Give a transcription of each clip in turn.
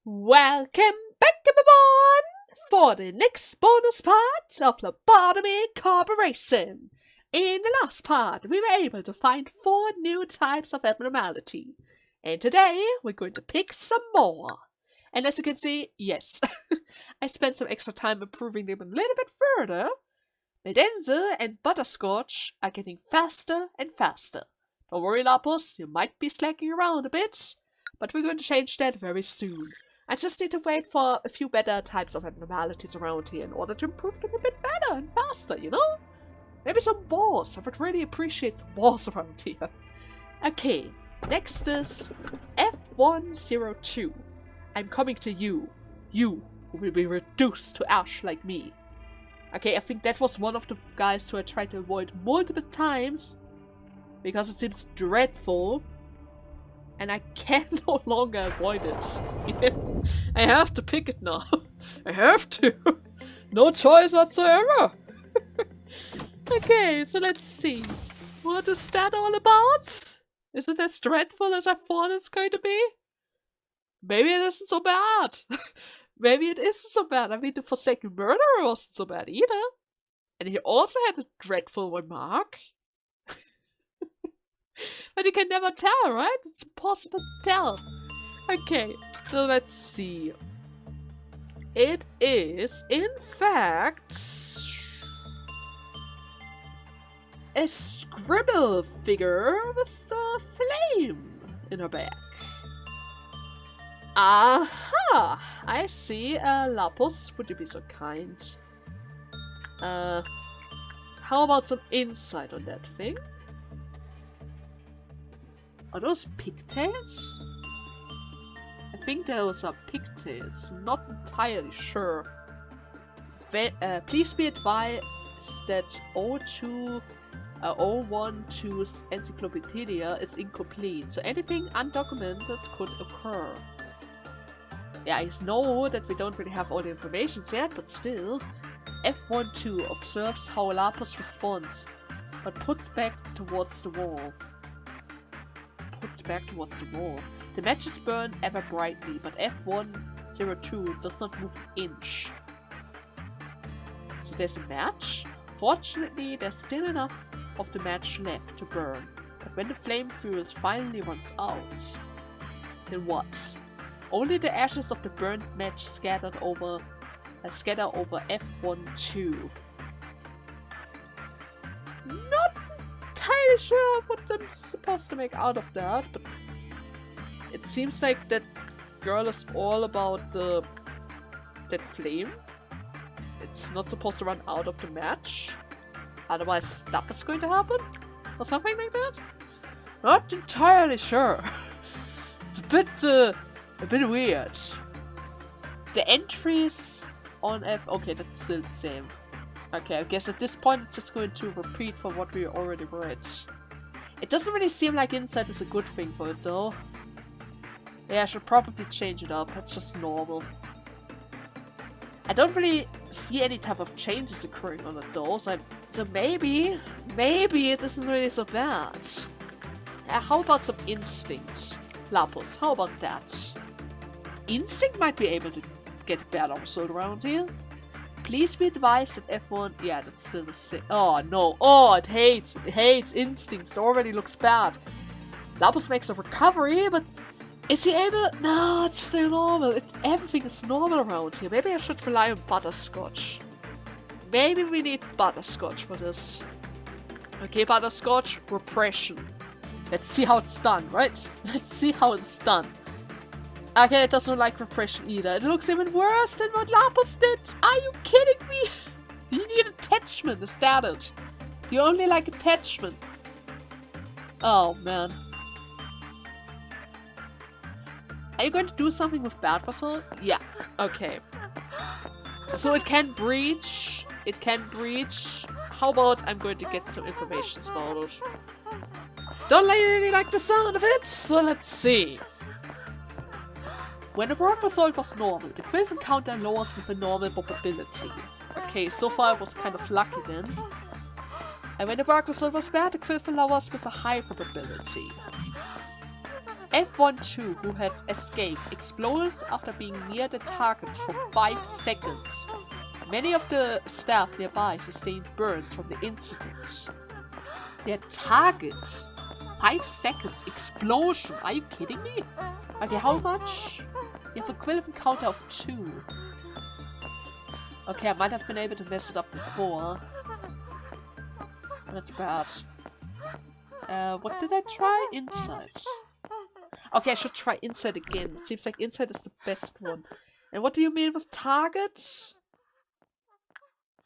Welcome back, everyone, for the next bonus part of Lobotomy Corporation. In the last part, we were able to find 4 new types of abnormality. And today, we're going to pick some more. And as you can see, yes, I spent some extra time improving them a little bit further. Medense and Butterscotch are getting faster and faster. Don't worry, Lapus, you might be slacking around a bit, but we're going to change that very soon. I just need to wait for a few better types of abnormalities around here in order to improve them a bit better and faster, you know? Maybe some wars. I would really appreciate some wars around here. Okay, next is F102. I'm coming to you. You will be reduced to ash like me. Okay, I think that was one of the guys who I tried to avoid multiple times because it seems dreadful. And I can no longer avoid it. I have to pick it now. I have to. No choice whatsoever. Okay, so let's see. What is that all about? Is it as dreadful as I thought it's going to be? Maybe it isn't so bad. Maybe it isn't so bad. I mean, the Forsaken Murderer wasn't so bad either. And he also had a dreadful remark. But you can never tell, right? It's impossible to tell. Okay, so let's see. It is, in fact, a scribble figure with a flame in her back. Aha! I see. Lapus, would you be so kind? How about some insight on that thing? Are those pigtails? I think those are pigtails. Not entirely sure. Please be advised that 012's encyclopedia is incomplete, so anything undocumented could occur. Yeah, I know that we don't really have all the information yet, but still. F12 observes how Lapus responds, but puts back towards the wall. The matches burn ever brightly, but F102 does not move an inch. So there's a match. Fortunately, there's still enough of the match left to burn. But when the flame fuel finally runs out, then what? Only the ashes of the burnt match scatter over F12. Not entirely sure what I'm supposed to make out of that, but it seems like that girl is all about that flame. It's not supposed to run out of the match, otherwise stuff is going to happen, or something like that. Not entirely sure. It's a bit weird. The entries on okay, that's still the same. Okay, I guess at this point it's just going to repeat from what we already read. It doesn't really seem like insight is a good thing for it though. Yeah, I should probably change it up. That's just normal. I don't really see any type of changes occurring on it though, so maybe it isn't really so bad. How about some instinct? Lapus, how about that? Instinct might be able to get a better result around here. Please be advised that F1... Yeah, that's still the same. Oh, no. Oh, it hates instinct. It already looks bad. Lapus makes a recovery, but... Is he able... No, it's still normal. Everything is normal around here. Maybe I should rely on Butterscotch. Maybe we need Butterscotch for this. Okay, Butterscotch. Repression. Let's see how it's done, right? Let's see how it's done. Okay, it doesn't look like repression either. It looks even worse than what Lapus did. Are you kidding me? You need attachment, is that it? You only like attachment. Oh, man. Are you going to do something with bad vessel? Yeah, okay. So it can breach. How about I'm going to get some information about it? Don't really like the sound of it, so let's see. When the work result was normal, the quiff encounter lowers with a normal probability. Okay, so far I was kind of lucky then. And when the work result was bad, the quiff lowers with a high probability. F-12, who had escaped, exploded after being near the targets for 5 seconds. Many of the staff nearby sustained burns from the incident. Their targets? 5 seconds explosion? Are you kidding me? Okay, how much? You have a equivalent counter of 2. Okay, I might have been able to mess it up before. That's bad. What did I try? Inside. Okay, I should try inside again. It seems like inside is the best one. And what do you mean with target?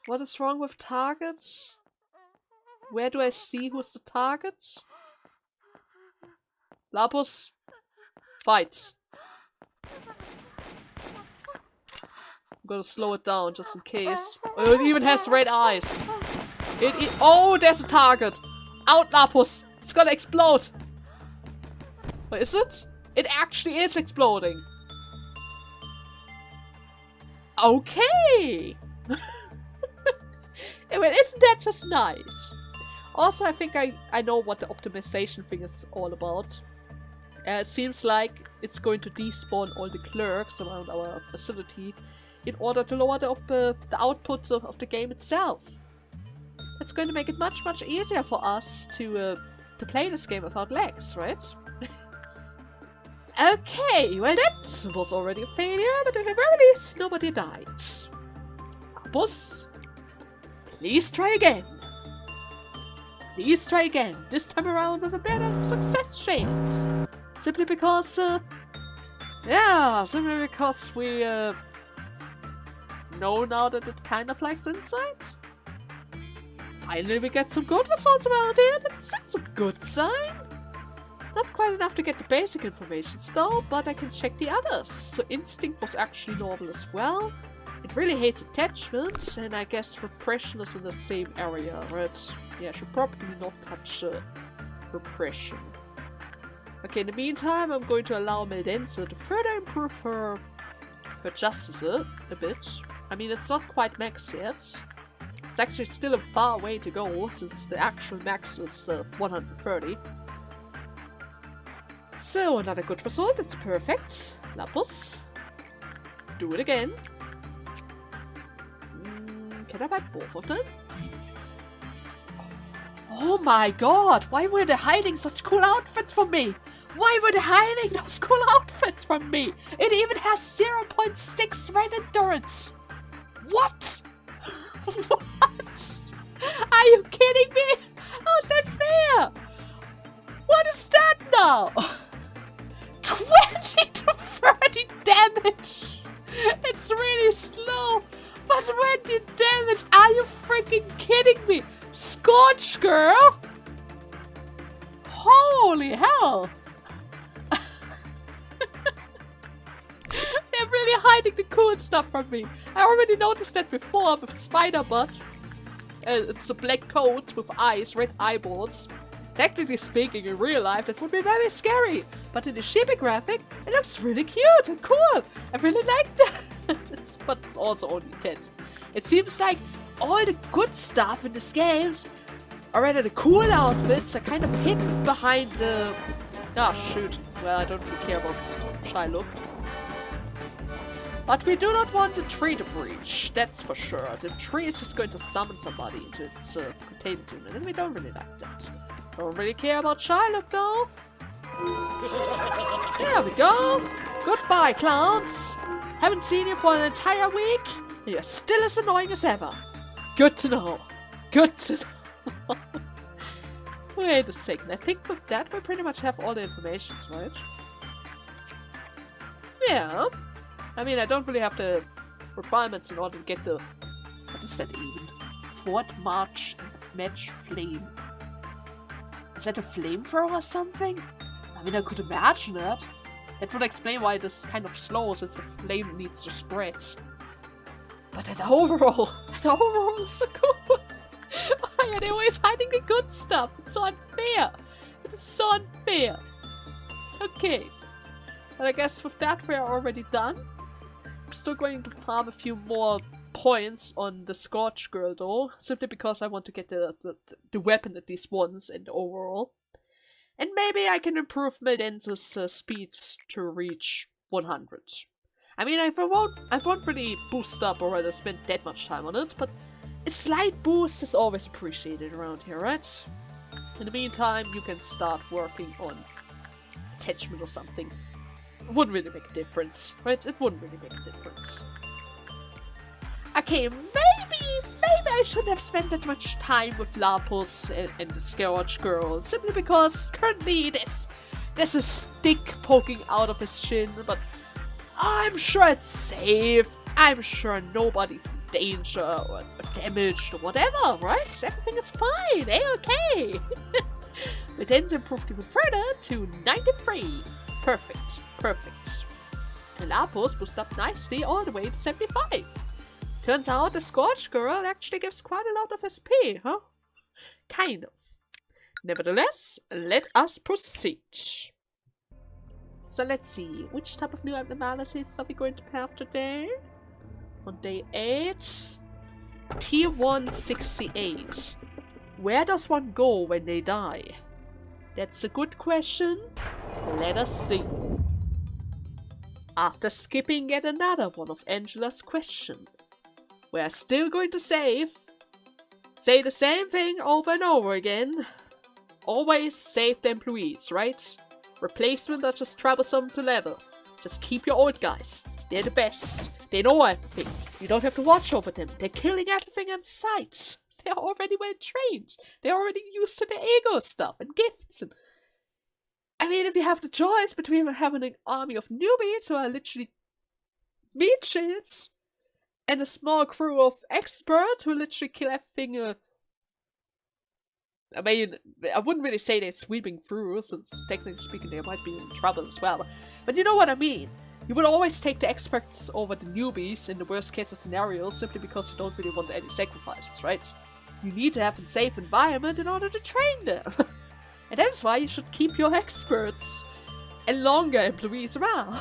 What is wrong with target? Where do I see who's the target? Lapus, fight. I'm gonna slow it down just in case. Oh, it even has red eyes. Oh, there's a target. Out, Lapus. It's gonna explode. Wait, is it? It actually is exploding. Okay. Well, isn't that just nice? Also, I think I know what the optimization thing is all about. It seems like it's going to despawn all the clerks around our facility in order to lower the output of the game itself. It's going to make it much, much easier for us to play this game without lags, right? Okay, well that was already a failure, but at the very least, nobody died. Boss, please try again. Please try again, this time around with a better success chance. Simply because, simply because we, know now that it kind of likes inside. Finally we get some good results around here, that's a good sign. Not quite enough to get the basic information though, but I can check the others. So Instinct was actually normal as well. It really hates attachments, and I guess Repression is in the same area, right? Yeah, I should probably not touch Repression. Okay, in the meantime, I'm going to allow Meldense to further improve her justice a bit. I mean, it's not quite max yet. It's actually still a far way to go, since the actual max is 130. So, another good result, it's perfect. Lapus. Do it again. Can I buy both of them? Oh my god, why were they hiding such cool outfits from me? Why were they hiding those cool outfits from me? It even has 0.6 red endurance. What? What? Are you kidding me? How's that fair? What is that now? 20 to 30 damage! It's really slow, but 20 damage? Are you freaking kidding me? Scorch girl? Holy hell! They're really hiding the cool stuff from me. I already noticed that before with Spider Butt. It's a black coat with eyes, red eyeballs. Technically speaking, in real life, that would be very scary. But in the chibi graphic, it looks really cute and cool. I really like that. But it's also only 10. It seems like all the good stuff in these games, or rather the cool outfits, are kind of hidden behind the... Ah, shoot. Well, I don't really care about Shylock. But we do not want the tree to breach, that's for sure. The tree is just going to summon somebody into its containment unit, and we don't really like that. Don't really care about Shylock though. There we go. Goodbye, clowns. Haven't seen you for an entire week, and you're still as annoying as ever. Good to know. Good to know. Wait a second, I think with that we pretty much have all the information, right? Yeah. I mean, I don't really have the requirements in order to get the... What is that even? Fort March Match Flame. Is that a flamethrower or something? I mean, I could imagine that. That would explain why it is kind of slow, since the flame needs to spread. But that overall is so cool. Why are they always hiding the good stuff? It's so unfair. It is so unfair. Okay. But I guess with that we are already done. I'm still going to farm a few more points on the Scorch Girl though, simply because I want to get the weapon at least once and the overall. And maybe I can improve Meldense's speed to reach 100. I mean, I won't really boost up or rather spend that much time on it, but a slight boost is always appreciated around here, right? In the meantime, you can start working on attachment or something. It wouldn't really make a difference, right? It wouldn't really make a difference. Okay, maybe I shouldn't have spent that much time with Lapus and the Scourge Girl, simply because currently there's a stick poking out of his chin, but I'm sure it's safe. I'm sure nobody's in danger or damaged or whatever, right? Everything is fine, okay. But then improved even further to 93. Perfect. And Lapus boosted up nicely all the way to 75. Turns out the Scorch Girl actually gives quite a lot of SP, huh? Kind of. Nevertheless, let us proceed. So let's see, which type of new abnormalities are we going to have today? On day 8, Tier 168. Where does one go when they die? That's a good question. Let us see. After skipping yet another one of Angela's questions, we're still going to say the same thing over and over again. Always save the employees, right? Replacements are just troublesome to level. Just keep your old guys. They're the best. They know everything. You don't have to watch over them. They're killing everything in sight. They're already well trained. They're already used to the ego stuff and gifts. And I mean, if you have the choice between having an army of newbies who are literally meat shields and a small crew of experts who literally kill everything. I mean, I wouldn't really say they're sweeping through, since technically speaking they might be in trouble as well. But you know what I mean. You would always take the experts over the newbies in the worst case of scenarios, simply because you don't really want any sacrifices, right? You need to have a safe environment in order to train them. And that's why you should keep your experts and longer employees around.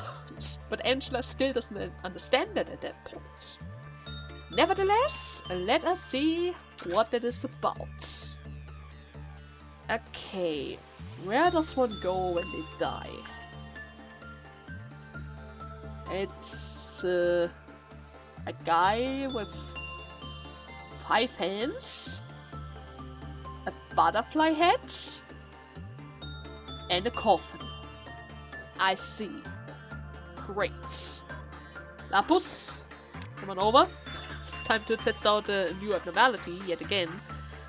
But Angela still doesn't understand that at that point. Nevertheless, let us see what that is about. Okay, where does one go when they die? It's a guy with 5 hands, a butterfly head, and a coffin. I see. Great. Lapus, come on over. It's time to test out a new abnormality yet again.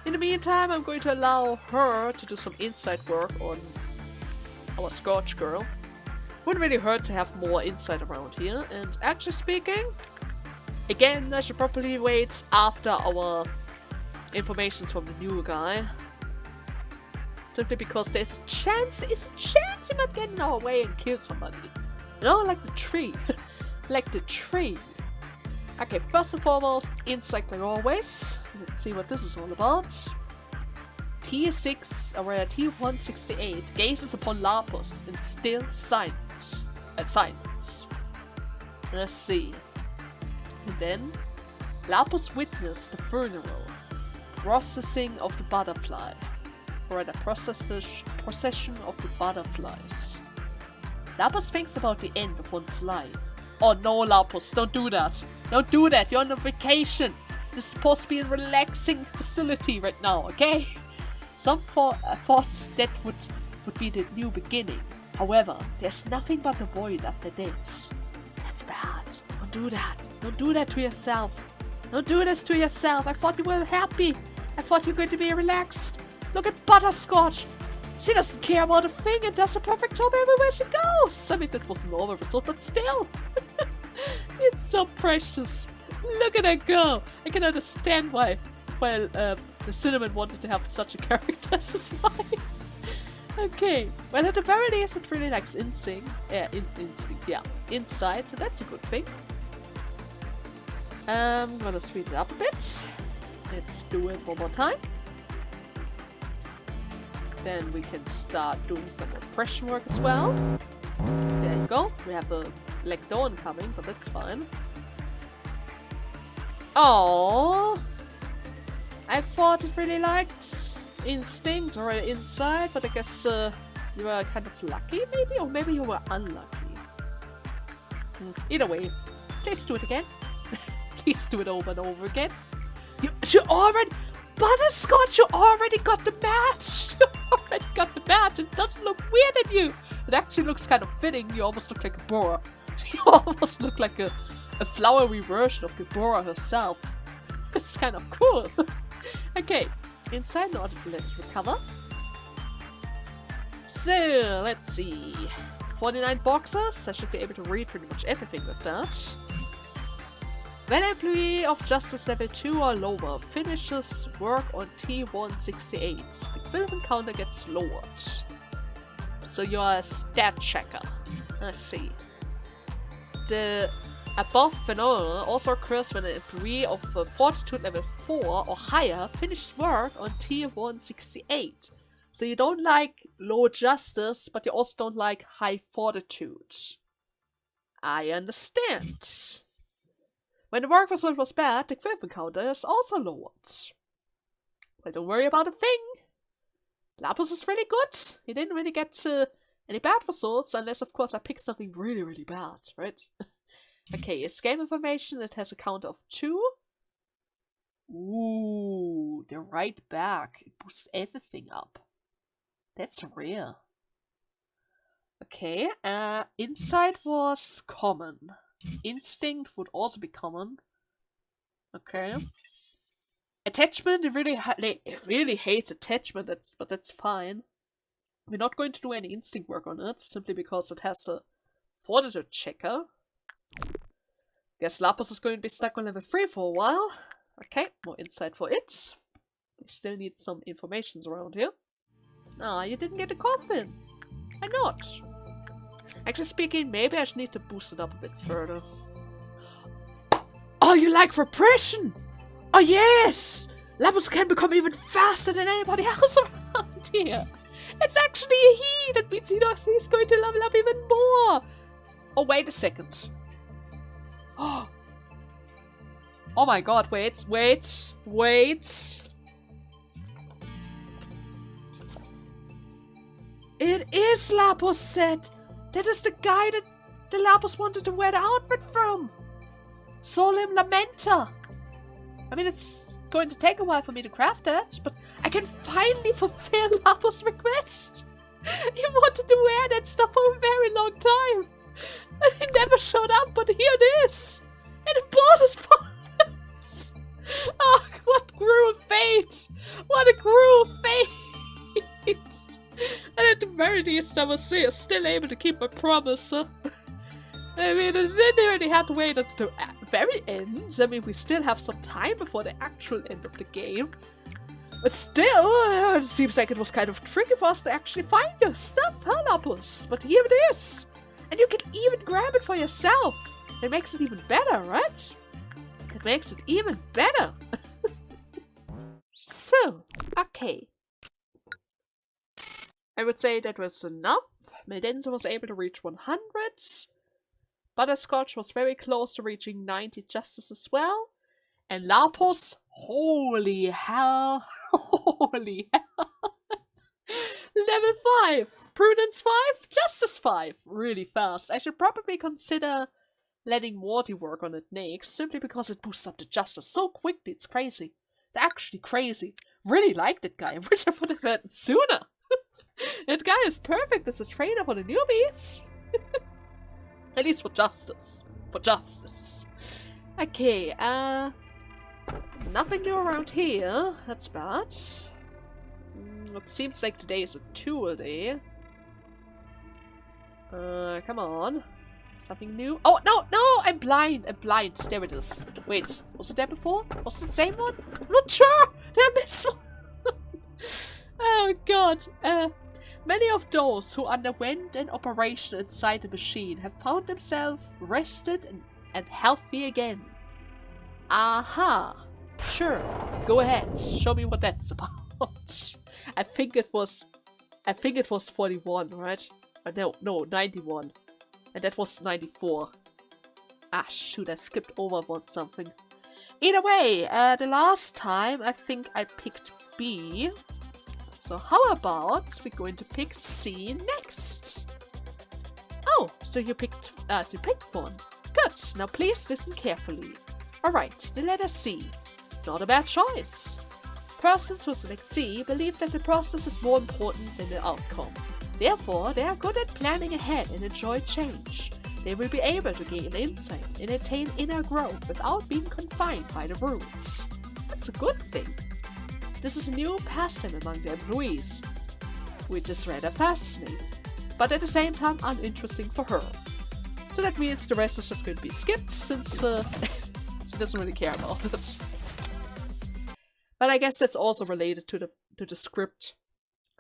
In the meantime, I'm going to allow her to do some insight work on our Scorch Girl. Wouldn't really hurt to have more insight around here. And actually speaking, again, I should probably wait after our informations from the new guy. Simply because there's a chance he might get in our way and kill somebody. You know, like the tree. Like the tree. Okay, first and foremost, insight like always. Let's see what this is all about. Tier 6, or Tier 168, gazes upon Lapus in still silence. Let's see. And then, Lapus witnessed the funeral, processing of the butterfly. Or the procession of the butterflies. Lapus thinks about the end of one's life. Oh no, Lapus, don't do that. Don't do that, you're on a vacation. This is supposed to be a relaxing facility right now, okay? Some thoughts that would be the new beginning. However, there's nothing but the void after this. That's bad. Don't do that. Don't do that to yourself. Don't do this to yourself. I thought you were happy. I thought you were going to be relaxed. Look at Butterscotch. She doesn't care about a thing and does a perfect job everywhere she goes. I mean, this was a normal result, but still. She's so precious. Look at her go. I can understand why the Cinnamon wanted to have such a character as his wife. Okay. Well, at the very least, it really likes instinct, insight, so that's a good thing. I'm gonna speed it up a bit. Let's do it one more time. Then we can start doing some oppression work as well. There you go. We have a Black Dawn coming, but that's fine. Oh, I thought it really liked instinct or insight, but I guess You were kind of lucky, maybe? Or maybe you were unlucky. Either way, please do it again. Please do it over and over again. You already... Butterscotch, you already got the match! You already got the match! It doesn't look weird at you! It actually looks kind of fitting. You almost look like Gebura. You almost look like a flowery version of Gebura herself. It's kind of cool. Okay, inside in order to let it recover. So, let's see. 49 boxes. I should be able to read pretty much everything with that. When an employee of Justice Level 2 or lower finishes work on T168, the equipment counter gets lowered. So you're a stat checker. I see. The above phenomenon also occurs when an employee of Fortitude Level 4 or higher finishes work on T168. So you don't like low justice, but you also don't like high fortitude. I understand. When the work result was bad, the equipment counter is also lowered. But don't worry about a thing. Lapus is really good. He didn't really get any bad results, unless of course I picked something really, really bad, right? Okay, escape information, it has a counter of 2. Ooh, the right back. It boosts everything up. That's rare. Okay, insight was common. Instinct would also be common. Okay. Attachment, it really hates attachment, but that's fine. We're not going to do any instinct work on it, simply because it has a fortitude checker. Guess Lapus is going to be stuck on level 3 for a while. Okay, more insight for it. We still need some information around here. Ah, you didn't get a coffin. Why not? Actually speaking, maybe I should need to boost it up a bit further. Oh, you like repression? Oh yes! Lapus can become even faster than anybody else around here. It's actually a he! That means he's going to level up even more! Oh, wait a second. Oh my god, wait. It is Lapus set! That is the guy that the Lapus wanted to wear the outfit from! Solemn Lamenta! I mean, it's going to take a while for me to craft that, but I can finally fulfill Lapus' request! He wanted to wear that stuff for a very long time! And he never showed up, but here it is! In a bonus box! Oh, what cruel fate! What a cruel fate! And at the very least, I was still able to keep my promise. I mean, I didn't really have to wait until the very end. I mean, we still have some time before the actual end of the game. But still, it seems like it was kind of tricky for us to actually find your stuff, huh, Lapus? But here it is! And you can even grab it for yourself! That makes it even better, right? That makes it even better! So, okay. I would say that was enough. Medenza was able to reach 100. Butterscotch was very close to reaching 90 justice as well. And Lapus, holy hell, holy hell. Level 5, Prudence 5, Justice 5, really fast. I should probably consider letting Morty work on it next, simply because it boosts up the Justice so quickly, it's crazy. It's actually crazy. Really like that guy, I wish I would have heard it sooner. That guy is perfect as a trainer for the newbies. At least for Justice. For Justice. Okay, nothing new around here. That's bad. It seems like today is a tool day. Come on. Something new? Oh, no! I'm blind! There it is. Wait, was it there before? Was it the same one? I'm not sure! Did I miss one? Oh god. Many of those who underwent an operation inside the machine have found themselves rested and healthy again. Aha! Sure, go ahead. Show me what that's about. I think it was 41, right? No, 91. And that was 94. Ah, shoot, I skipped over something. Either way, the last time I think I picked B. So how about we're going to pick C next? Oh, so you picked one. Good. Now please listen carefully. Alright, the letter C. Not a bad choice. Persons who select C believe that the process is more important than the outcome. Therefore, they are good at planning ahead and enjoy change. They will be able to gain insight and attain inner growth without being confined by the rules. That's a good thing. This is a new pastime among the employees, which is rather fascinating, but at the same time uninteresting for her. So that means the rest is just going to be skipped, since she doesn't really care about it. But I guess that's also related to the script.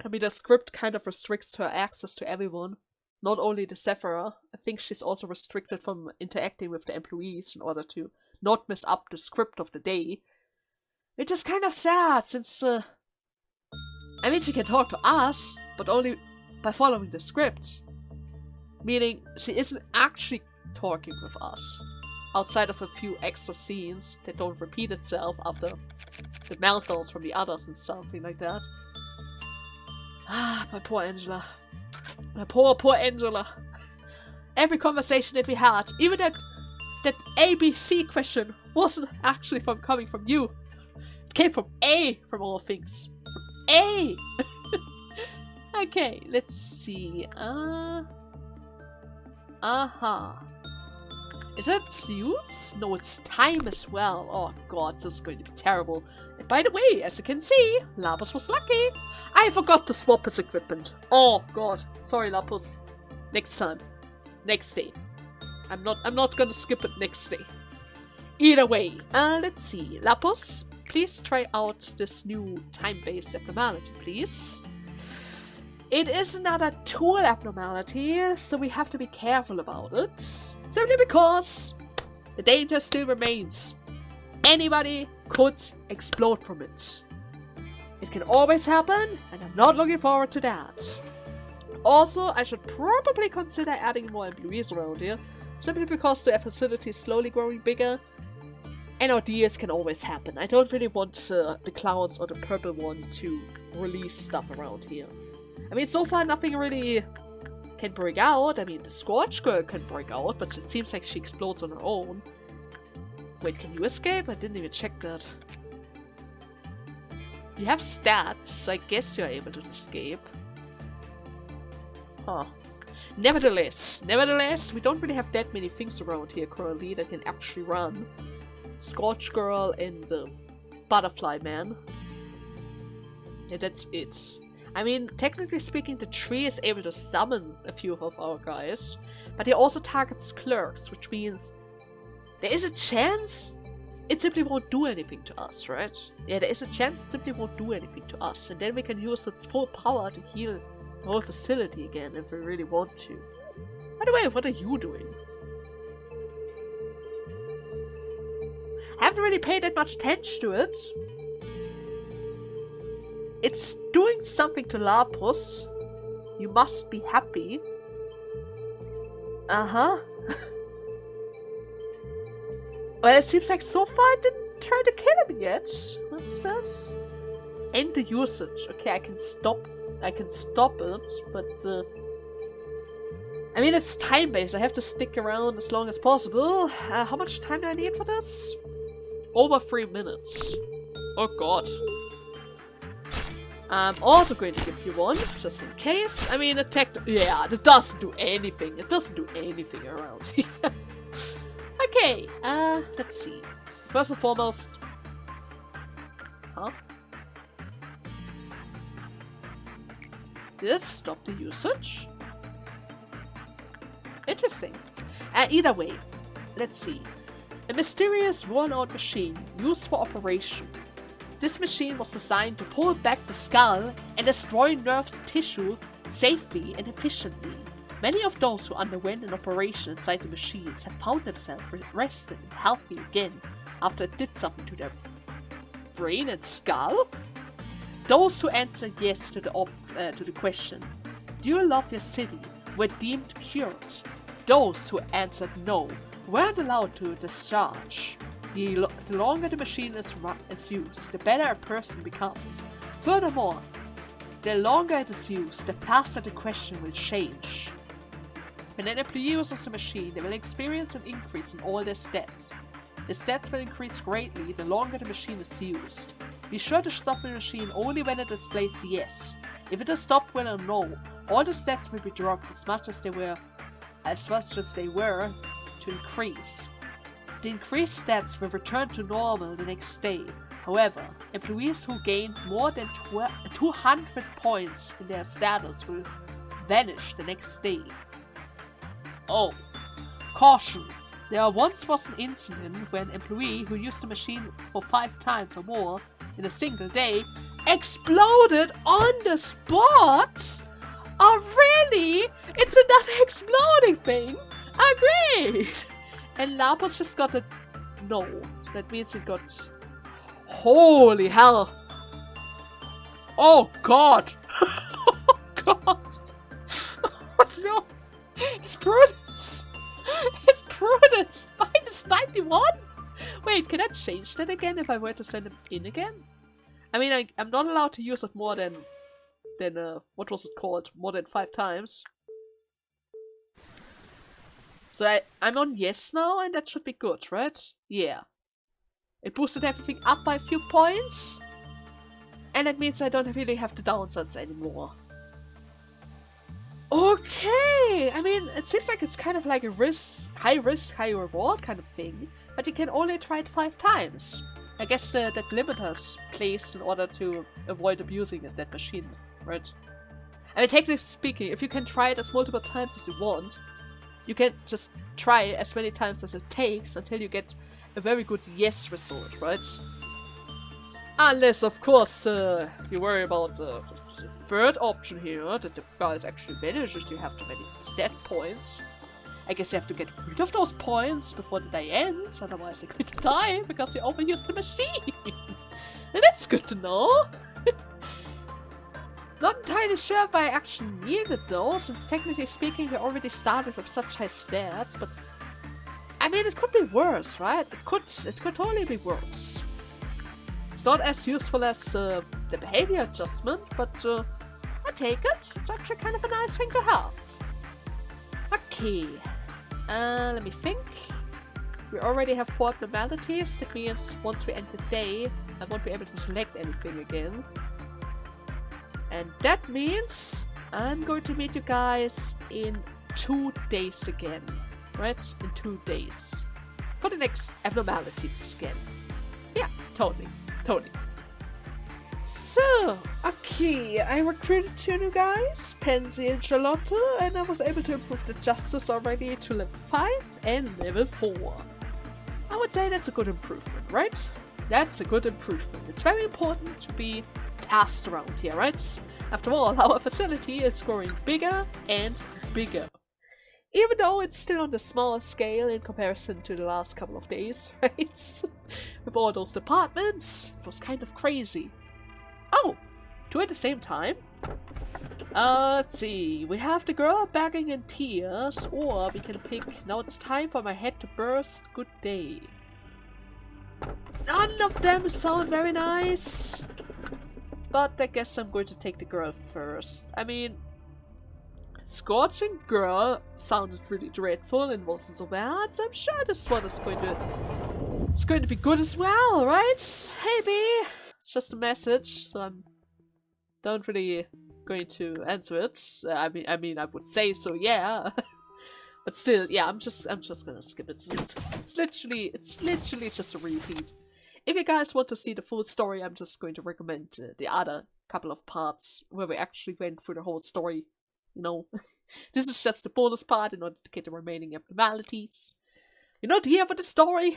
I mean, the script kind of restricts her access to everyone, not only the Sephora. I think she's also restricted from interacting with the employees in order to not mess up the script of the day. Which is kind of sad, since, I mean, she can talk to us, but only by following the script. Meaning, she isn't actually talking with us, outside of a few extra scenes that don't repeat itself after the meltdowns from the others and something like that. Ah, my poor Angela. My poor Angela. Every conversation that we had, even that ABC question, wasn't actually coming from you. It came from A, from all things. From A! Okay, let's see. Is it Zeus? No, it's time as well. Oh god, this is going to be terrible. And by the way, as you can see, Lapus was lucky. I forgot to swap his equipment. Oh god, sorry Lapus. Next time. Next day. I'm not gonna skip it next day. Either way, let's see. Lapus, please try out this new time-based abnormality, please. It is another tool abnormality, so we have to be careful about it. Simply because the danger still remains. Anybody could explode from it. It can always happen, and I'm not looking forward to that. Also, I should probably consider adding more employees around here, simply because the facility is slowly growing bigger, and ideas can always happen. I don't really want the clowns or the purple one to release stuff around here. I mean, so far nothing really can break out. I mean, the Scorch Girl can break out, but it seems like she explodes on her own. Wait, can you escape? I didn't even check that. You have stats, so I guess you're able to escape. Huh. Nevertheless, we don't really have that many things around here currently that can actually run. Scorch Girl and Butterfly Man. And that's it. I mean, technically speaking, the tree is able to summon a few of our guys, but he also targets clerks, which means there is a chance it simply won't do anything to us, right? Yeah, there is a chance it simply won't do anything to us, and then we can use its full power to heal the whole facility again if we really want to. By the way, what are you doing? I haven't really paid that much attention to it. It's doing something to Lapus. You must be happy. Uh-huh. Well, it seems like so far I didn't try to kill him yet. What's this? End the usage. Okay, I can stop it, but I mean, it's time-based. I have to stick around as long as possible. How much time do I need for this? Over 3 minutes. Oh god. I'm also going to give you one, just in case. I mean, yeah, it doesn't do anything. It doesn't do anything around here. Okay, let's see. First and foremost... Huh? Did it stop the usage? Interesting. Either way, let's see. A mysterious worn-out machine used for operation. This machine was designed to pull back the skull and destroy nerve tissue safely and efficiently. Many of those who underwent an operation inside the machines have found themselves rested and healthy again after it did something to their brain and skull. Those who answered yes to the question, "Do you love your city?" were deemed cured. Those who answered no weren't allowed to discharge. The longer the machine is used, the better a person becomes. Furthermore, The longer it is used, the faster the question will change. When an employee uses the machine, they will experience an increase in all their stats. The stats will increase greatly the longer the machine is used. Be sure to stop the machine only when it displays yes. If it is stopped when a no, all the stats will be dropped as much as they were to increase. The increased stats will return to normal the next day. However, employees who gained more than 200 points in their status will vanish the next day. Oh, caution! There once was an incident where an employee who used the machine for 5 times or more in a single day exploded on the spot? Oh really? It's another exploding thing? Oh great! And Lapis just got a no. So that means it got... Holy hell! Oh god! Oh god! Oh no! It's Prudence! It's Prudence! Minus 91! Wait, can I change that again if I were to send him in again? I mean, I'm not allowed to use it more than what was it called? More than 5 times. So I'm on yes now, and that should be good, right? Yeah. It boosted everything up by a few points. And that means I don't really have the downsides anymore. Okay! I mean, it seems like it's kind of like a high risk, high reward kind of thing. But you can only try it 5 times. I guess that limiter is placed in order to avoid abusing that machine, right? I mean, technically speaking, if you can try it as multiple times as you want, you can just try it as many times as it takes until you get a very good yes result, right? Unless, of course, you worry about the third option here, that the guys actually vanish if you have too many stat points. I guess you have to get rid of those points before the day ends, otherwise they're going to die because you overused the machine. And that's good to know. Not entirely sure if I actually need it though, since technically speaking we already started with such high stats, but I mean it could be worse, right? It could totally be worse. It's not as useful as the behavior adjustment, but I take it. It's actually kind of a nice thing to have. Okay, let me think. We already have 4 abnormalities. That means once we end the day, I won't be able to select anything again. And that means I'm going to meet you guys in 2 days again. Right? In 2 days. For the next abnormality scan. Yeah, totally. Totally. So, okay, I recruited 2 new guys, Pansy and Charlotte, and I was able to improve the justice already to level 5 and level 4. I would say that's a good improvement, right? That's a good improvement. It's very important to be fast around here, right? After all, our facility is growing bigger and bigger. Even though it's still on the smaller scale in comparison to the last couple of days, right? With all those departments, it was kind of crazy. Oh! 2 at the same time? Let's see. We have the girl begging in tears, or we can pick now it's time for my head to burst. Good day. None of them sound very nice. But I guess I'm going to take the girl first. I mean, Scorching Girl sounded really dreadful and wasn't so bad, so I'm sure this one is going to be good as well, right? Hey B! It's just a message, so I'm don't really going to answer it. I mean I would say so, yeah. But still, yeah, I'm just gonna skip it. It's literally just a repeat. If you guys want to see the full story, I'm just going to recommend the other couple of parts where we actually went through the whole story. You know, this is just the bonus part in order to get the remaining abnormalities. You're not here for the story.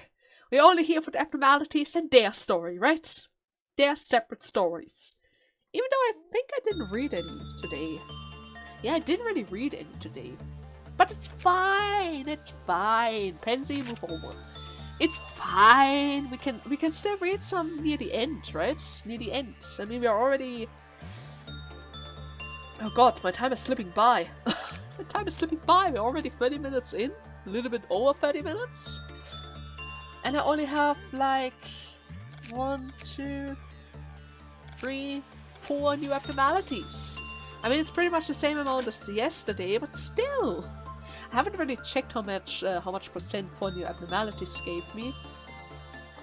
We're only here for the abnormalities and their story, right? Their separate stories. Even though I think I didn't read any today. Yeah, I didn't really read any today. But it's fine. It's fine. Pansy, move over. It's fine. We can still read some near the end, right? Near the end. I mean, we're already... Oh god, my time is slipping by. My time is slipping by. We're already 30 minutes in. A little bit over 30 minutes. And I only have like 1, 2, 3, 4 new abnormalities. I mean, it's pretty much the same amount as yesterday, but still. I haven't really checked how much percent 4 new abnormalities gave me.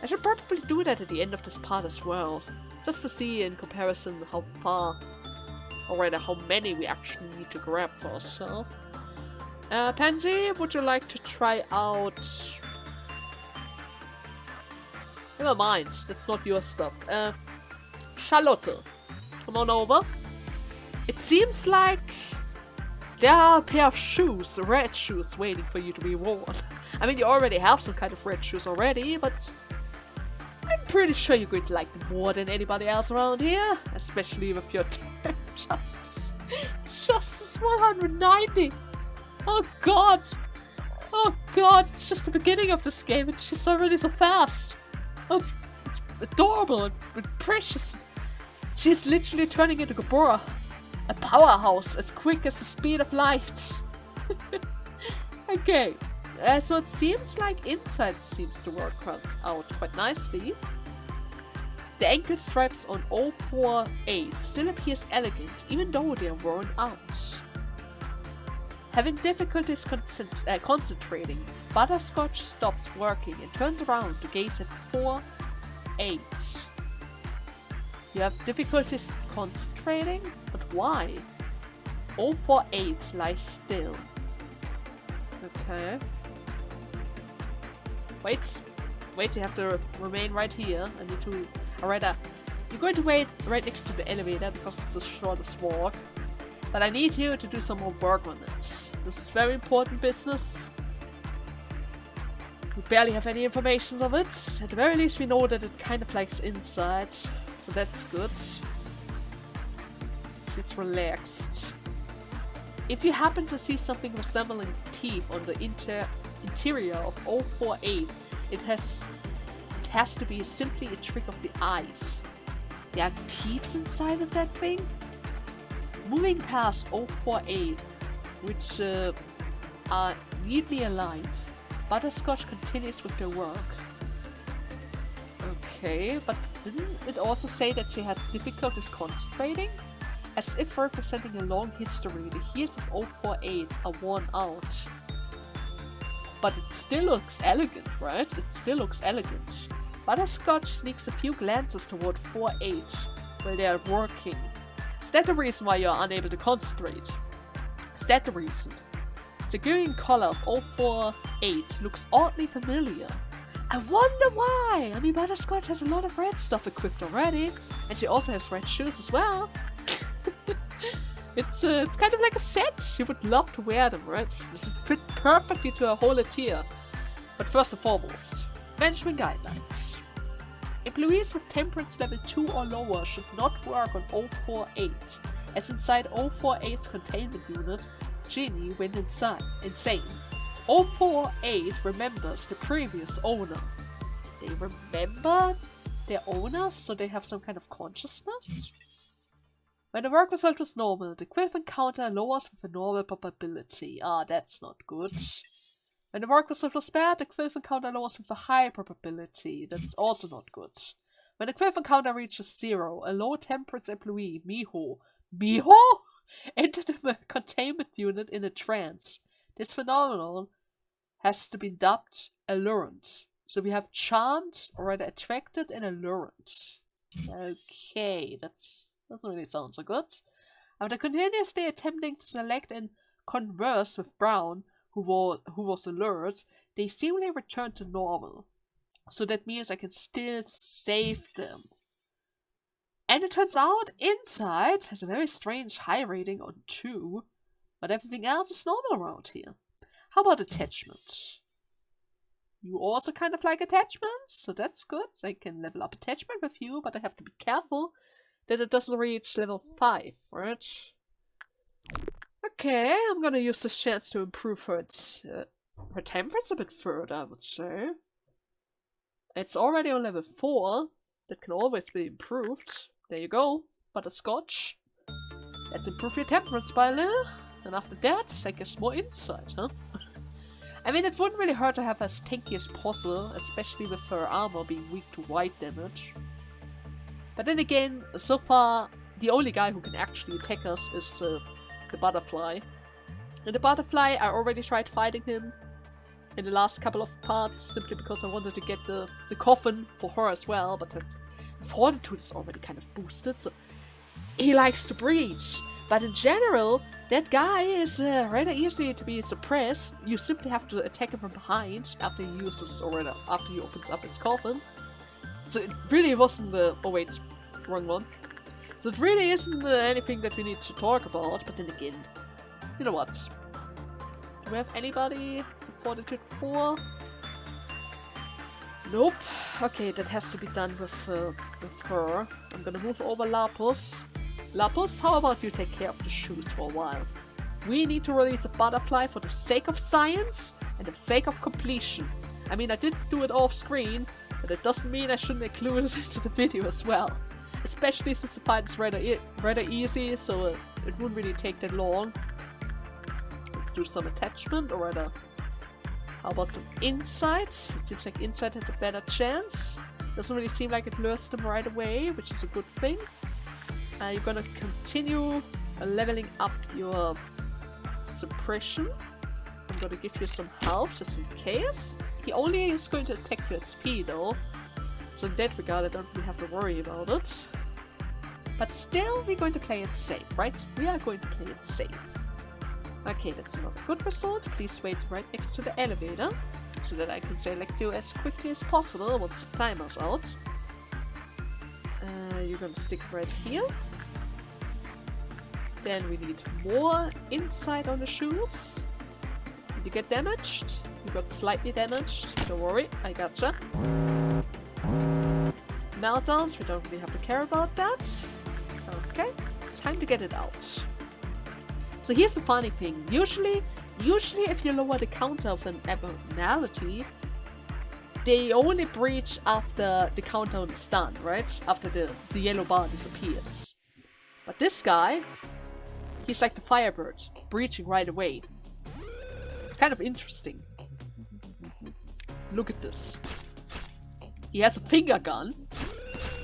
I should probably do that at the end of this part as well. Just to see in comparison how far, or rather how many we actually need to grab for ourselves. Pansy, would you like to try out... Never mind, that's not your stuff. Charlotte, come on over. It seems like there are a pair of shoes, red shoes, waiting for you to be worn. I mean, you already have some kind of red shoes already, but I'm pretty sure you're going to like them more than anybody else around here, especially with your Justice. Justice 190! Oh god! Oh god, it's just the beginning of this game, it's just already so fast. Oh, it's adorable and precious. She's literally turning into Gebura. A powerhouse as quick as the speed of light. Okay, so it seems like inside seems to work out quite nicely. The ankle straps on 048 still appears elegant even though they are worn out. Having difficulties concentrating, Butterscotch stops working and turns around to gaze at 48. You have difficulties concentrating? But why? 048 lies still. Okay. Wait, you have to remain right here. I need to... Or rather, you're going to wait right next to the elevator because it's the shortest walk. But I need you to do some more work on it. This is very important business. We barely have any information of it. At the very least we know that it kind of likes inside. So that's good. She's relaxed. If you happen to see something resembling teeth on the interior of 048, it has to be simply a trick of the eyes. There are teeth inside of that thing? Moving past 048, which are neatly aligned, Butterscotch continues with their work. Okay, but didn't it also say that she had difficulties concentrating? As if representing a long history, the heels of 048 are worn out. But it still looks elegant, right? It still looks elegant. Butterscotch sneaks a few glances toward 48 while they are working. Is that the reason why you are unable to concentrate? Is that the reason? The green color of 048 looks oddly familiar. I wonder why! I mean, Butterscotch has a lot of red stuff equipped already, and she also has red shoes as well. It's kind of like a set. She would love to wear them, right? This is fit perfectly to her whole attire. But first and foremost, management guidelines. Employees with temperance level 2 or lower should not work on 048, as inside 048's containment unit, Ginny went insane. 048 remembers the previous owner. They remember their owner, so they have some kind of consciousness? When the work result was normal, the quiff encounter lowers with a normal probability. Ah, that's not good. When the work result was bad, the quiff encounter lowers with a high probability. That's also not good. When the quiff encounter reaches 0, a low temperance employee, Miho, entered the containment unit in a trance. This phenomenon has to be dubbed allurant. So we have charmed, or rather attracted, and allurant. Okay, that doesn't really sound so good. After continuously attempting to select and converse with Brown, who was alert, they seemingly returned to normal. So that means I can still save them. And it turns out Inside has a very strange high rating on 2, but everything else is normal around here. How about attachment? You also kind of like attachments, so that's good. I can level up attachment with you, but I have to be careful that it doesn't reach level 5, right? Okay, I'm gonna use this chance to improve her temperance a bit further, I would say. It's already on level 4. That can always be improved. There you go, Butterscotch. Let's improve your temperance by a little. And after that, I guess more insight, huh? I mean, it wouldn't really hurt to have as tanky as possible, especially with her armor being weak to white damage. But then again, so far, the only guy who can actually attack us is the butterfly. And the butterfly, I already tried fighting him in the last couple of parts, simply because I wanted to get the coffin for her as well, but her fortitude is already kind of boosted, so he likes to breach. But in general, that guy is rather easy to be suppressed. You simply have to attack him from behind after he uses, or rather, after he opens up his coffin. So it really wasn't oh wait, wrong one. So it really isn't anything that we need to talk about, but then again, you know what? Do we have anybody with Fortitude 4? Nope. Okay, that has to be done with her. I'm gonna move over Lapus. Lapus, how about you take care of the shoes for a while? We need to release a butterfly for the sake of science and the sake of completion. I mean, I did do it off screen, but it doesn't mean I shouldn't include it into the video as well. Especially since the fight is rather easy, so it wouldn't really take that long. Let's do some attachment, or rather, how about some insight? It seems like insight has a better chance. Doesn't really seem like it lures them right away, which is a good thing. You're gonna continue leveling up your suppression. I'm gonna give you some health just in case. He only is going to attack your speed though, so in that regard I don't really have to worry about it. But still, we're going to play it safe, right? We are going to play it safe. Okay, that's not a good result. Please wait right next to the elevator, so that I can select you as quickly as possible once the timer's out. You're gonna stick right here. Then we need more insight on the shoes. Did you get damaged? You got slightly damaged. Don't worry, I gotcha. Meltdowns, we don't really have to care about that. Okay, time to get it out. So here's the funny thing. Usually if you lower the counter of an abnormality, they only breach after the countdown is done, right? After the yellow bar disappears. But this guy, he's like the Firebird, breaching right away. It's kind of interesting. Look at this. He has a finger gun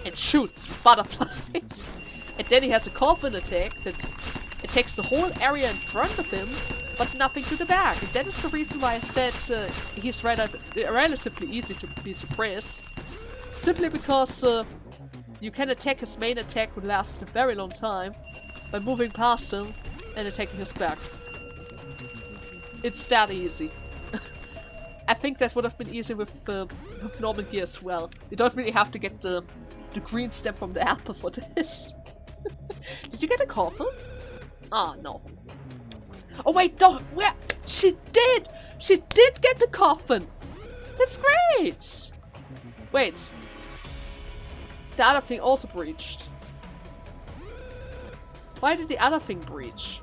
and shoots with butterflies. And then he has a coffin attack that attacks the whole area in front of him, but nothing to the back. And that is the reason why I said he's relatively easy to be suppressed. Simply because you can attack his main attack, which lasts a very long time, by moving past him and attacking his back. It's that easy. I think that would have been easy with normal gear as well. You don't really have to get the green stem from the apple for this. Did you get a coffin? Ah, no. Oh wait, don't! Where? She did! She did get the coffin! That's great! Wait. The other thing also breached. Why did the other thing breach?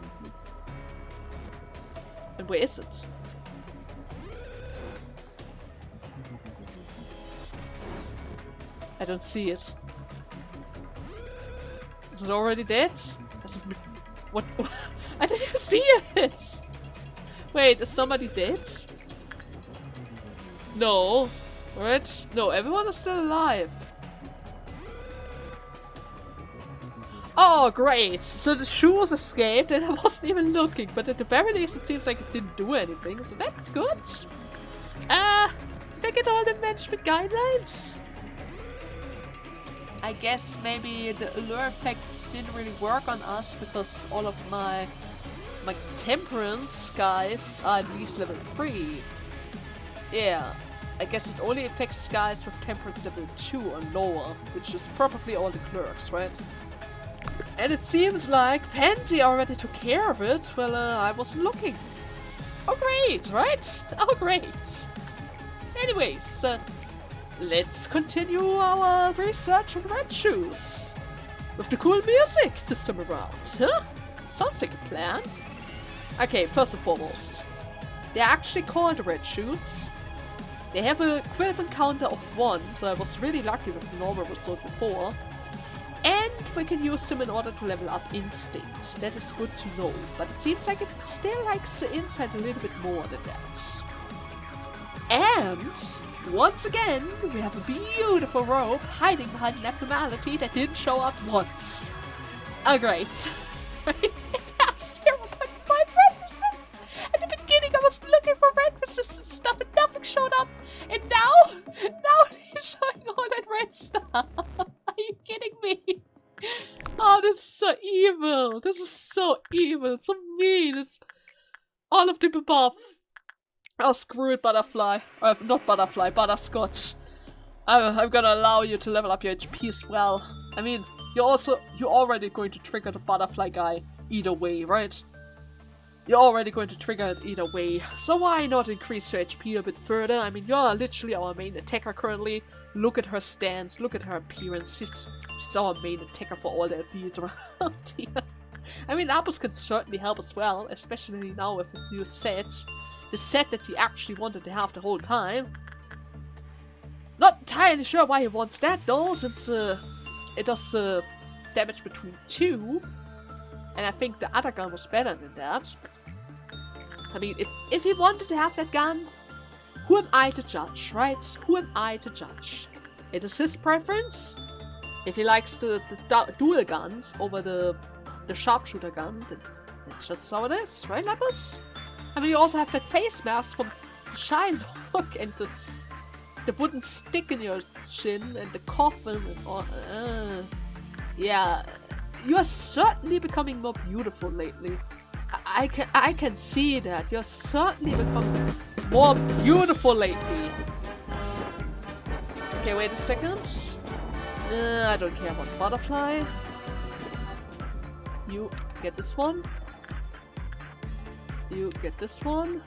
And where is it? I don't see it. Is it already dead? Has it been... What? I didn't even see it! Wait, is somebody dead? No. Right? No, everyone is still alive. Oh, great! So the shoes escaped and I wasn't even looking, but at the very least it seems like it didn't do anything, so that's good. Did I get all the management guidelines? I guess maybe the allure effects didn't really work on us because all of my temperance guys are at least level 3. Yeah, I guess it only affects guys with temperance level 2 or lower, which is probably all the clerks, right? And it seems like Pansy already took care of it. Well, I wasn't looking. Oh great, right? Oh great. Anyways, let's continue our research on red shoes. With the cool music this time around, huh? Sounds like a plan. Okay, first and foremost, they're actually called red shoes. They have a equivalent counter of 1, so I was really lucky with the normal result before. And we can use them in order to level up instinct. That is good to know, but it seems like it still likes the insight a little bit more than that. And once again, we have a beautiful robe hiding behind an abnormality that didn't show up once. Great. Right? It has 0.5 red resist. At the beginning I was looking for red resistant stuff and nothing showed up. And now it's showing all that red stuff. Are you kidding me? Oh, this is so evil. This is so evil. So mean. It's all of the above. Oh, screw it, butterfly. Not butterfly, butterscotch. I'm gonna allow you to level up your HP as well. I mean, you're already going to trigger the butterfly guy either way, right? You're already going to trigger it either way. So why not increase your HP a bit further? I mean, you're literally our main attacker currently. Look at her stance, look at her appearance. She's our main attacker for all their deeds around here. I mean, Apus can certainly help as well, especially now with his new set. The set that he actually wanted to have the whole time. Not entirely sure why he wants that though, since it does damage between 2. And I think the other gun was better than that. I mean, if he wanted to have that gun, who am I to judge, right? Who am I to judge? It is his preference. If he likes the dual guns over the sharpshooter guns, then that's just how it is, right, Lapis? I mean, you also have that face mask from the Shine look and the wooden stick in your chin and the coffin and all. Yeah, you are certainly becoming more beautiful lately. I can see that. You're certainly becoming more beautiful lately. Okay, wait a second. I don't care about butterfly. You get this one. You get this one.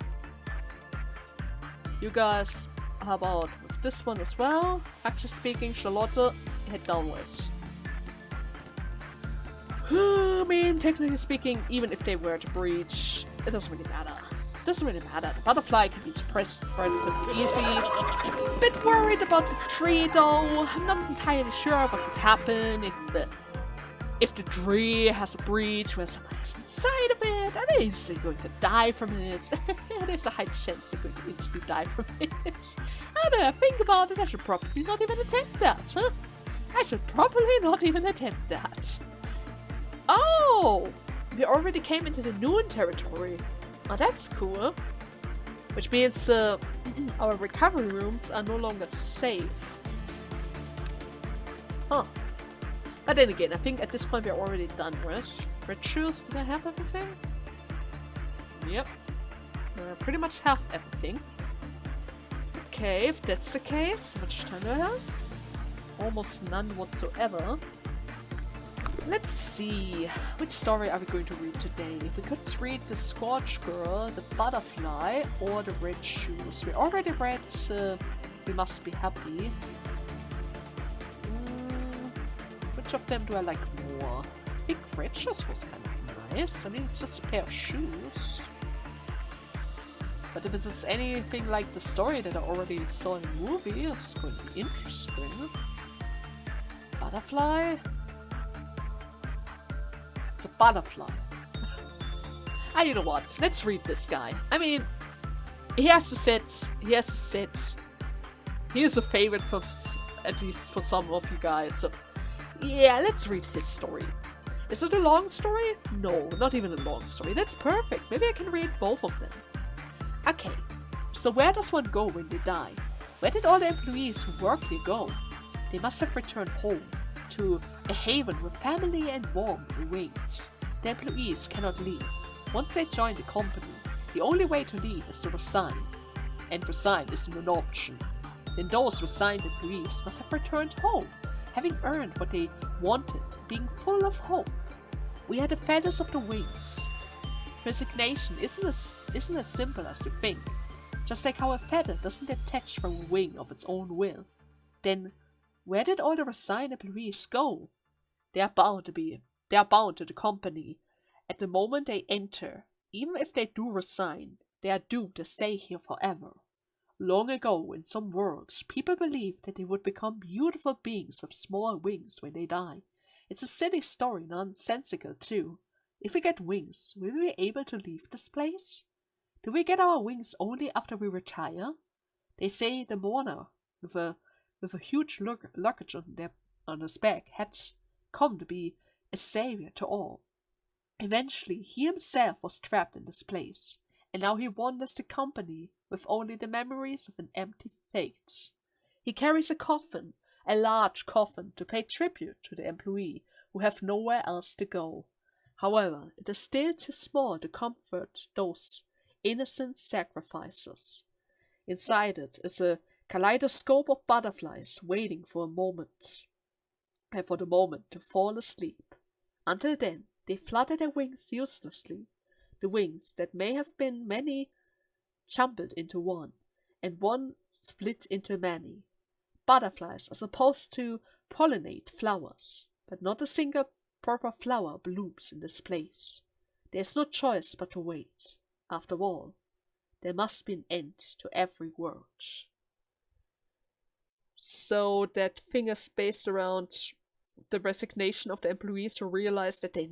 You guys, how about with this one as well? Actually speaking, Charlotte, head downwards. I mean, technically speaking, even if they were to breach, it doesn't really matter. It doesn't really matter. The butterfly can be suppressed relatively easy. Bit worried about the tree though. I'm not entirely sure what could happen if the tree has a breach when somebody's inside of it. And is they going to die from it? There's a high chance they're going to instantly die from it. I don't know, think about it. I should probably not even attempt that, huh? I should probably not even attempt that. Oh! We already came into the Noon territory. Oh, that's cool. Which means our recovery rooms are no longer safe. Huh. But then again, I think at this point we're already done, right? Rituals, did I have everything? Yep. I pretty much have everything. Okay, if that's the case, how much time do I have? Almost none whatsoever. Let's see, which story are we going to read today? If we could read the Scorch Girl, the Butterfly, or the Red Shoes. We already read We Must Be Happy. Which of them do I like more? I think Red Shoes was kind of nice. I mean, it's just a pair of shoes. But if it's anything like the story that I already saw in the movie, it's going to be interesting. Butterfly? It's a butterfly. You know what? Let's read this guy. I mean, he has a set. He has a set. He is a favorite for, at least for some of you guys. So, yeah, let's read his story. Is it a long story? No, not even a long story. That's perfect. Maybe I can read both of them. Okay, so where does one go when they die? Where did all the employees who work here go? They must have returned home, to a haven where family and warmth awaits. The employees cannot leave. Once they join the company, the only way to leave is to resign. And resign isn't an option. Then those resigned employees must have returned home, having earned what they wanted, being full of hope. We are the feathers of the wings. Resignation isn't as simple as you think. Just like how a feather doesn't detach from a wing of its own will. Then, where did all the resigned employees go? They are bound to the company. At the moment they enter, even if they do resign, they are doomed to stay here forever. Long ago, in some worlds, people believed that they would become beautiful beings with small wings when they die. It's a silly story, nonsensical too. If we get wings, will we be able to leave this place? Do we get our wings only after we retire? They say the mourner, with a huge luggage on his back, had come to be a savior to all. Eventually, he himself was trapped in this place, and now he wanders the company with only the memories of an empty fate. He carries a coffin, a large coffin, to pay tribute to the employee who have nowhere else to go. However, it is still too small to comfort those innocent sacrifices. Inside it is a kaleidoscope of butterflies waiting for the moment to fall asleep. Until then, they flutter their wings uselessly, the wings that may have been many jumbled into one, and one split into many. Butterflies are supposed to pollinate flowers, but not a single proper flower blooms in this place. There is no choice but to wait. After all, there must be an end to every word. So that thing is based around the resignation of the employees who realize that they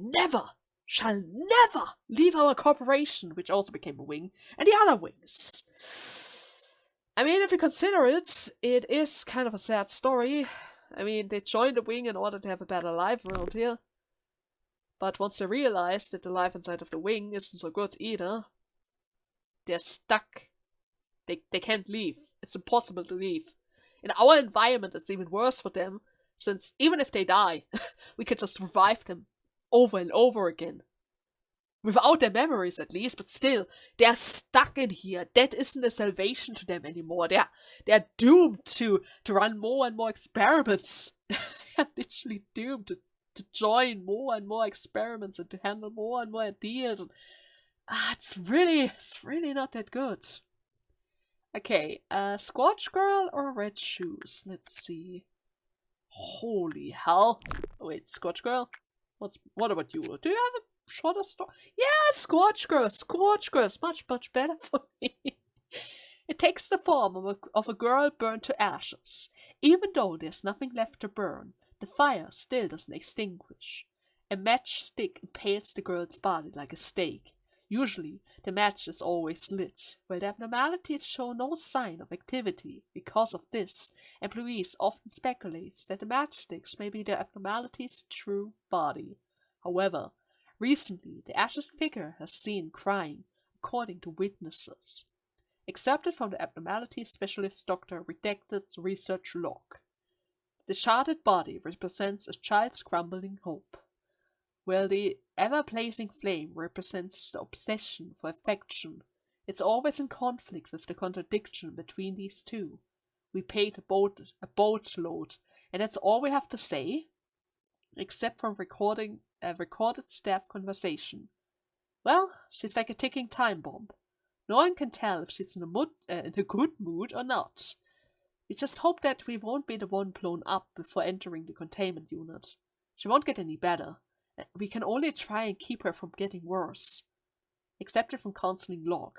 shall never leave our corporation, which also became a wing, and the other wings. I mean, if you consider it, it is kind of a sad story. I mean, they joined the wing in order to have a better life around here. But once they realize that the life inside of the wing isn't so good either, they're stuck. They can't leave. It's impossible to leave. In our environment, it's even worse for them, since even if they die, we can just revive them over and over again. Without their memories, at least, but still, they're stuck in here. That isn't a salvation to them anymore. They're doomed to run more and more experiments. They're literally doomed to join more and more experiments and to handle more and more ideas. And, it's really not that good. Okay, Squatch Girl or Red Shoes? Let's see. Holy hell. Wait, Squatch Girl? What about you? Do you have a shorter story? Yeah, Squatch Girl is much better for me. It takes the form of a girl burned to ashes. Even though there's nothing left to burn, the fire still doesn't extinguish. A matchstick impales the girl's body like a stake. Usually, the match is always lit, while the abnormalities show no sign of activity. Because of this, employees often speculate that the matchsticks may be the abnormality's true body. However, recently, the ashes figure has seen crying, according to witnesses. Excerpted from the abnormality specialist Dr. Redacted's research log. The sharded body represents a child's crumbling hope, while the ever-blazing flame represents the obsession for affection. It's always in conflict with the contradiction between these two. We paid a boatload, and that's all we have to say, except from recording a recorded staff conversation. Well, she's like a ticking time bomb. No one can tell if she's in a good mood or not. We just hope that we won't be the one blown up before entering the containment unit. She won't get any better. We can only try and keep her from getting worse. Excepted from counseling log.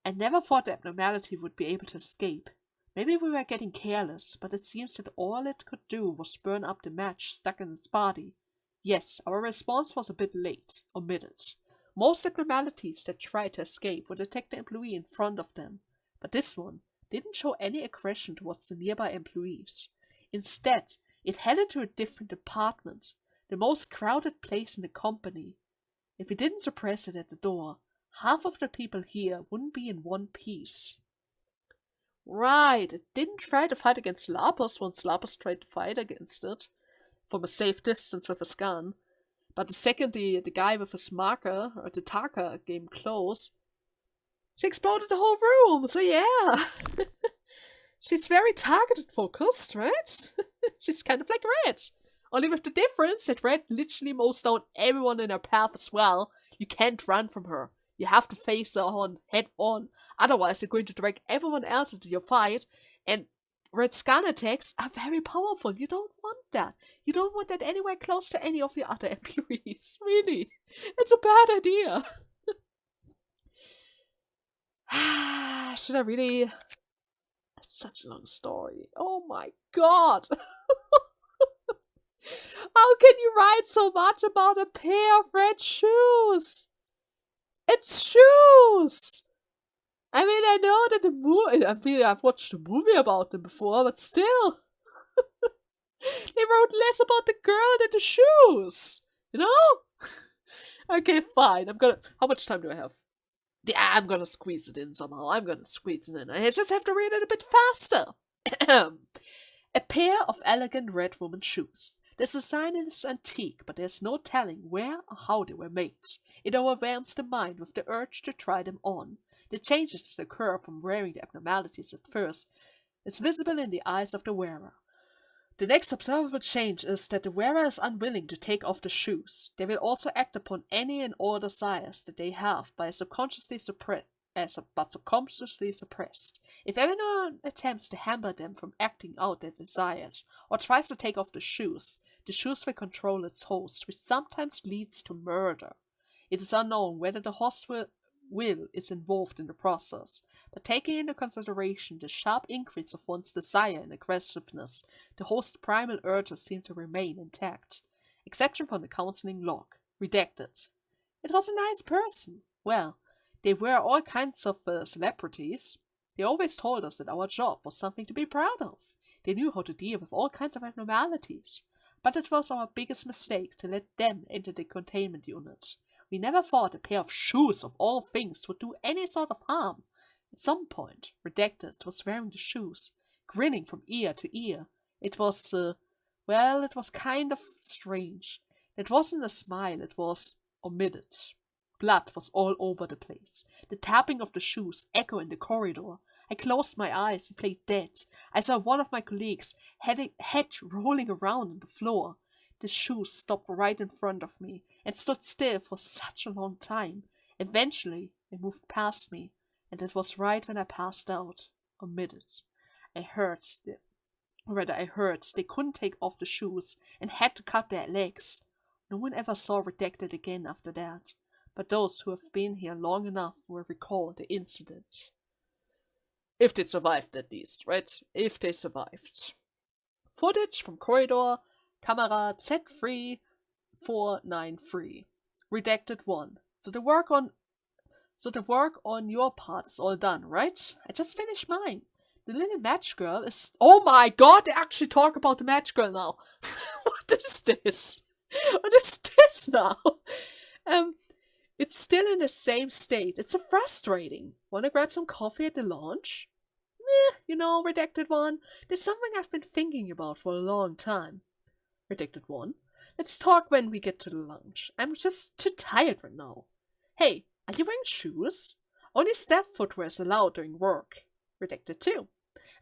I never thought the abnormality would be able to escape. Maybe we were getting careless, but it seems that all it could do was burn up the match stuck in its body. Yes, our response was a bit late, omitted. Most abnormalities that tried to escape would attack the employee in front of them, but this one didn't show any aggression towards the nearby employees. Instead, it headed to a different apartment, the most crowded place in the company. If we didn't suppress it at the door, half of the people here wouldn't be in one piece. Right, it didn't try to fight against Lapus once Lapus tried to fight against it, from a safe distance with his gun. But the second the guy with his marker, or the Taka, came close, she exploded the whole room, so yeah. She's very targeted focused, right? She's kind of like Red. Only with the difference that Red literally mows down everyone in her path as well. You can't run from her. You have to face her on, head on. Otherwise, they're going to drag everyone else into your fight. And Red's gun attacks are very powerful. You don't want that. You don't want that anywhere close to any of your other employees. Really. It's a bad idea. Should I really... It's such a long story. Oh my god. How can you write so much about a pair of red shoes? It's shoes! I mean, I know that I've watched a movie about them before, but still. They wrote less about the girl than the shoes. You know? Okay, fine. How much time do I have? Yeah, I'm gonna squeeze it in somehow. I'm gonna squeeze it in. I just have to read it a bit faster. A pair of elegant red woman shoes. The design is antique, but there's no telling where or how they were made. It overwhelms the mind with the urge to try them on. The changes that occur from wearing the abnormalities at first is visible in the eyes of the wearer. The next observable change is that the wearer is unwilling to take off the shoes. They will also act upon any and all desires that they have but subconsciously suppressed. If anyone attempts to hamper them from acting out their desires, or tries to take off the shoes will control its host, which sometimes leads to murder. It is unknown whether the host will is involved in the process, but taking into consideration the sharp increase of one's desire and aggressiveness, the host's primal urges seem to remain intact. Exception from the counseling log. Redacted. It was a nice person. Well, they were all kinds of celebrities. They always told us that our job was something to be proud of. They knew how to deal with all kinds of abnormalities. But it was our biggest mistake to let them into the containment unit. We never thought a pair of shoes of all things would do any sort of harm. At some point, Redacted was wearing the shoes, grinning from ear to ear. It was, it was kind of strange. It wasn't a smile, it was omitted. Blood was all over the place. The tapping of the shoes echoed in the corridor. I closed my eyes and played dead. I saw one of my colleagues' head rolling around on the floor. The shoes stopped right in front of me and stood still for such a long time. Eventually, they moved past me, and it was right when I passed out. Omitted. I heard they couldn't take off the shoes and had to cut their legs. No one ever saw Redacted again after that, but those who have been here long enough will recall the incident. If they survived, at least, right? If they survived. Footage from corridor Camera Z3493. Redacted 1. So the work on your part is all done, right? I just finished mine. The little match girl is... Oh my god, they actually talk about the match girl now. What is this? What is this now? It's still in the same state. It's so frustrating. Wanna grab some coffee at the lounge? Redacted 1. There's something I've been thinking about for a long time. Redacted 1. Let's talk when we get to the lounge. I'm just too tired right now. Hey, are you wearing shoes? Only staff footwear is allowed during work. Redacted 2.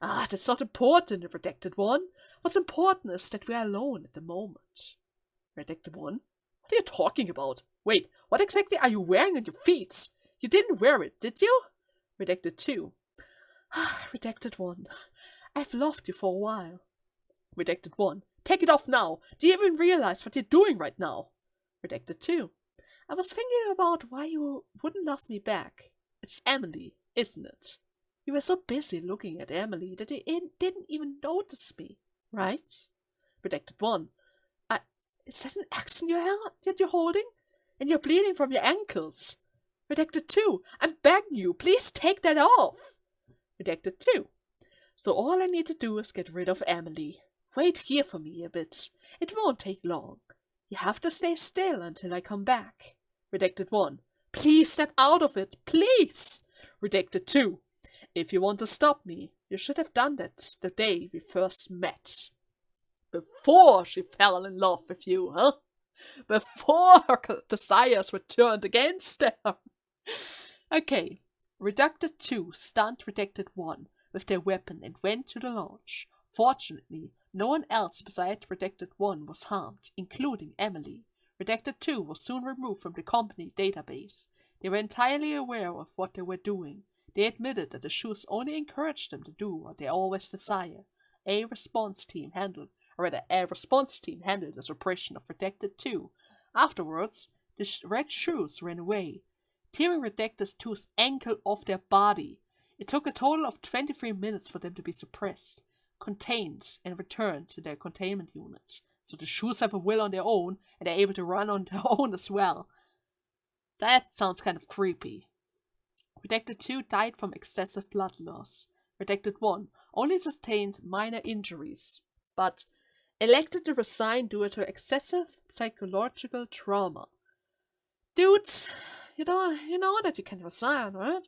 That's not important, Redacted 1. What's important is that we are alone at the moment. Redacted 1. What are you talking about? Wait, what exactly are you wearing on your feet? You didn't wear it, did you? Redacted 2. Redacted 1. I've loved you for a while. Redacted 1. Take it off now. Do you even realize what you're doing right now? Redacted 2. I was thinking about why you wouldn't love me back. It's Emily, isn't it? You were so busy looking at Emily that you didn't even notice me, right? Redacted 1. Is that an axe in your hand that you're holding? And you're bleeding from your ankles. Redacted 2. I'm begging you, please take that off. Redacted 2. So all I need to do is get rid of Emily. Wait here for me a bit. It won't take long. You have to stay still until I come back. Redacted 1. Please step out of it, please. Redacted 2. If you want to stop me, you should have done that the day we first met. Before she fell in love with you, huh? Before her desires were turned against her. Okay. Redacted 2 stunned Redacted 1 with their weapon and went to the lounge. Fortunately, no one else besides Redacted 1 was harmed, including Emily. Redacted 2 was soon removed from the company database. They were entirely aware of what they were doing. They admitted that the shoes only encouraged them to do what they always desire. A response team handled the suppression of Redacted 2. Afterwards, the red shoes ran away, tearing Redacted 2's ankle off their body. It took a total of 23 minutes for them to be suppressed, contained, and returned to their containment unit. So the shoes have a will on their own, and they're able to run on their own as well. That sounds kind of creepy. Redacted 2 died from excessive blood loss. Redacted 1 only sustained minor injuries, but elected to resign due to excessive psychological trauma. Dudes, you know that you can resign, right?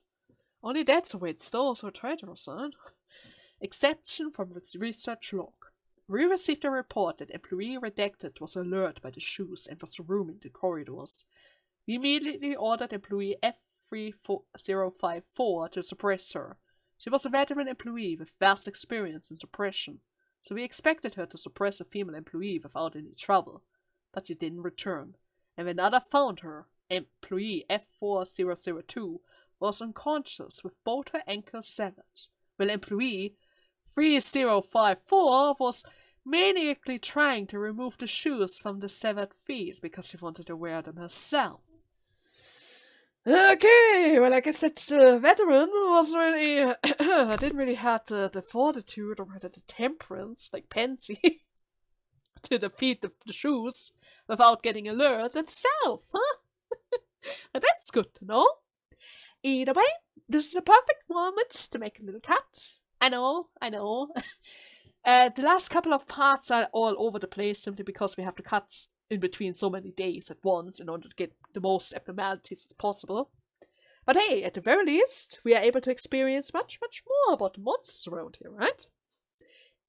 Only that's the way it's those who try to resign. Exception from the research log. We received a report that employee redacted was alert by the shoes and was roaming the corridors. We immediately ordered employee F3054 to suppress her. She was a veteran employee with vast experience in suppression, so we expected her to suppress a female employee without any trouble. But she didn't return, and when others found her, employee F4002 was unconscious with both her ankles severed, while employee 3054 was maniacally trying to remove the shoes from the severed feet because she wanted to wear them herself. Okay, well, I guess that veteran was really didn't really have the fortitude or the temperance, like Pansy, to defeat the shoes without getting alert themselves, huh? And that's good to know. Either way, this is a perfect moment to make a little cut. I know. The last couple of parts are all over the place simply because we have to cut in between so many days at once in order to get the most abnormalities as possible. But hey, at the very least, we are able to experience much, much more about the monsters around here, right?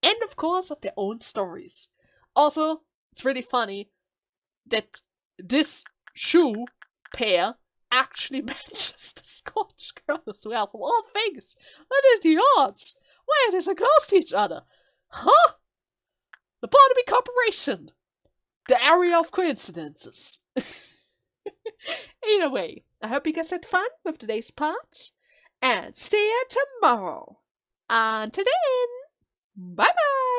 And of course, of their own stories. Also, it's really funny that this shoe pair actually matches the Scotch girl as well, of all things. What are the odds? Why are they so close to each other? Huh? Lobotomy Corporation. The area of coincidences. Either way, I hope you guys had fun with today's part. And see you tomorrow. Until then, bye bye.